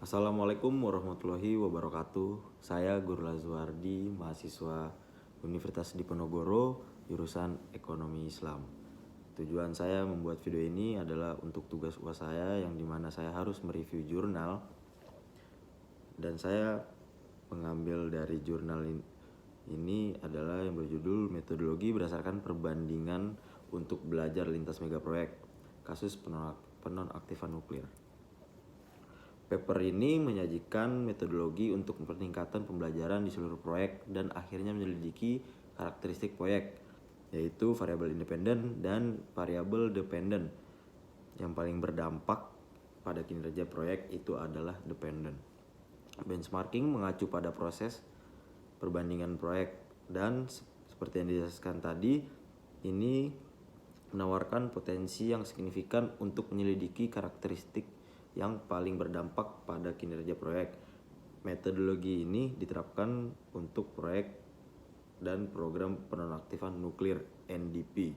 Assalamualaikum warahmatullahi wabarakatuh. Saya Guru Lazwardi, mahasiswa Universitas Diponegoro, jurusan Ekonomi Islam. Tujuan saya membuat video ini adalah untuk tugas UAS saya yang dimana saya harus mereview jurnal. Dan saya mengambil dari jurnal ini adalah yang berjudul Metodologi Berdasarkan Perbandingan untuk Belajar Lintas Megaproyek Kasus Penonaktifan Nuklir. Paper ini menyajikan metodologi untuk peningkatan pembelajaran di seluruh proyek dan akhirnya menyelidiki karakteristik proyek, yaitu variabel independen dan variabel dependen. Yang paling berdampak pada kinerja proyek itu adalah dependen. Benchmarking mengacu pada proses perbandingan proyek dan seperti yang dijelaskan tadi, ini menawarkan potensi yang signifikan untuk menyelidiki karakteristik yang paling berdampak pada kinerja proyek. Metodologi ini diterapkan untuk proyek dan program penonaktifan nuklir (NDP).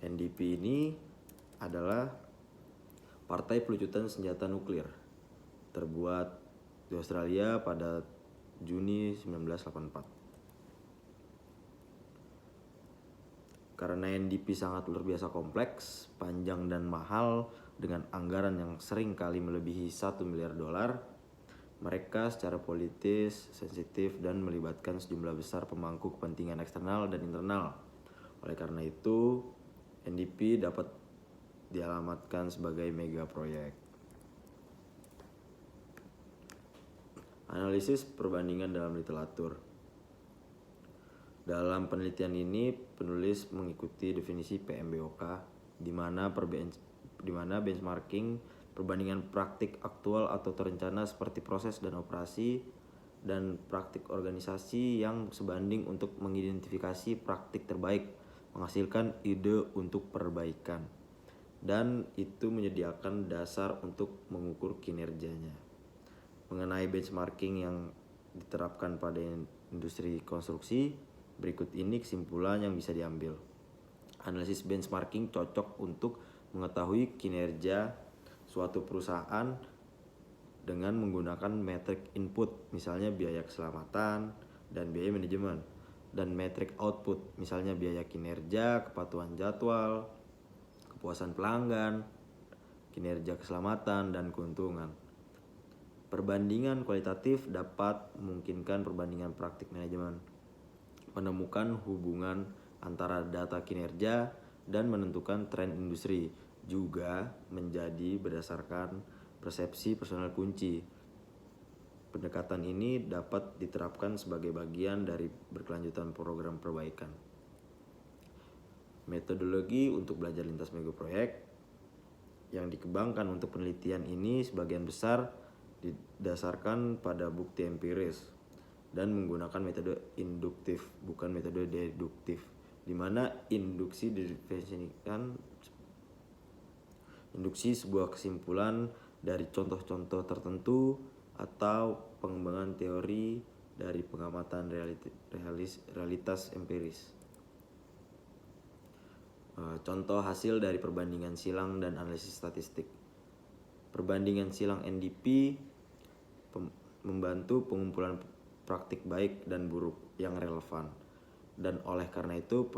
NDP ini adalah Partai Pelucutan Senjata Nuklir, terbuat di Australia pada Juni 1984. Karena NDP sangat luar biasa kompleks, panjang dan mahal dengan anggaran yang sering kali melebihi $1 miliar, mereka secara politis, sensitif, dan melibatkan sejumlah besar pemangku kepentingan eksternal dan internal. Oleh karena itu, NDP dapat dialamatkan sebagai mega proyek. Analisis perbandingan dalam literatur. Dalam penelitian ini, penulis mengikuti definisi PMBOK, di mana benchmarking perbandingan praktik aktual atau terencana seperti proses dan operasi dan praktik organisasi yang sebanding untuk mengidentifikasi praktik terbaik, menghasilkan ide untuk perbaikan, dan itu menyediakan dasar untuk mengukur kinerjanya. Mengenai benchmarking yang diterapkan pada industri konstruksi, berikut ini kesimpulan yang bisa diambil. Analisis benchmarking cocok untuk mengetahui kinerja suatu perusahaan dengan menggunakan metrik input, misalnya biaya keselamatan dan biaya manajemen, dan metrik output, misalnya biaya kinerja, kepatuhan jadwal, kepuasan pelanggan, kinerja keselamatan, dan keuntungan. Perbandingan kualitatif dapat memungkinkan perbandingan praktik manajemen, menemukan hubungan antara data kinerja dan menentukan tren industri, juga menjadi berdasarkan persepsi personal kunci. Pendekatan ini dapat diterapkan sebagai bagian dari berkelanjutan program perbaikan. Metodologi untuk belajar lintas megaproyek yang dikembangkan untuk penelitian ini sebagian besar didasarkan pada bukti empiris dan menggunakan metode induktif, bukan metode deduktif, di mana induksi didefinisikan induksi sebuah kesimpulan dari contoh-contoh tertentu atau pengembangan teori dari pengamatan realitas empiris. Contoh hasil dari perbandingan silang dan analisis statistik. Perbandingan silang NDP membantu pengumpulan praktik baik dan buruk yang relevan, dan oleh karena itu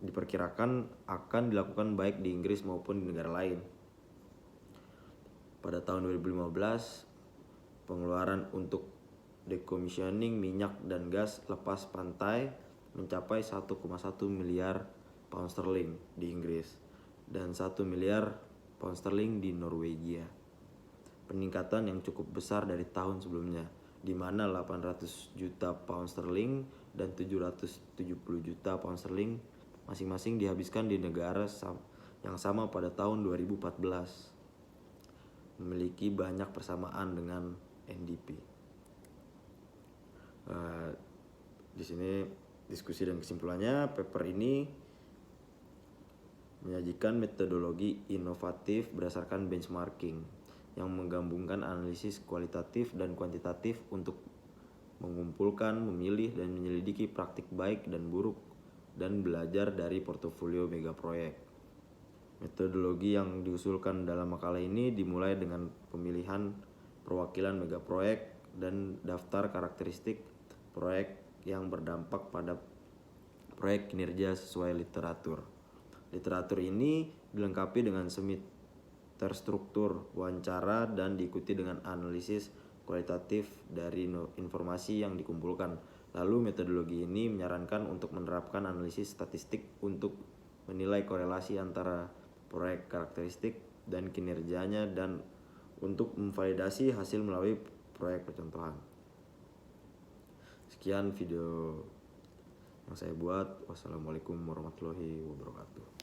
diperkirakan akan dilakukan baik di Inggris maupun di negara lain. Pada tahun 2015, pengeluaran untuk decommissioning minyak dan gas lepas pantai mencapai 1,1 miliar pound sterling di Inggris dan 1 miliar pound sterling di Norwegia. Peningkatan yang cukup besar dari tahun sebelumnya, di mana 800 juta pound sterling dan 770 juta pound sterling masing-masing dihabiskan di negara yang sama pada tahun 2014, memiliki banyak persamaan dengan NDP. Di sini diskusi dan kesimpulannya, paper ini menyajikan metodologi inovatif berdasarkan benchmarking yang menggabungkan analisis kualitatif dan kuantitatif untuk mengumpulkan, memilih, dan menyelidiki praktik baik dan buruk dan belajar dari portofolio megaproyek. Metodologi yang diusulkan dalam makalah ini dimulai dengan pemilihan perwakilan megaproyek dan daftar karakteristik proyek yang berdampak pada proyek kinerja sesuai literatur. Literatur ini dilengkapi dengan semi terstruktur wawancara dan diikuti dengan analisis kualitatif dari informasi yang dikumpulkan. Lalu metodologi ini menyarankan untuk menerapkan analisis statistik untuk menilai korelasi antara proyek karakteristik dan kinerjanya dan untuk memvalidasi hasil melalui proyek percontohan. Sekian video yang saya buat. Wassalamualaikum warahmatullahi wabarakatuh.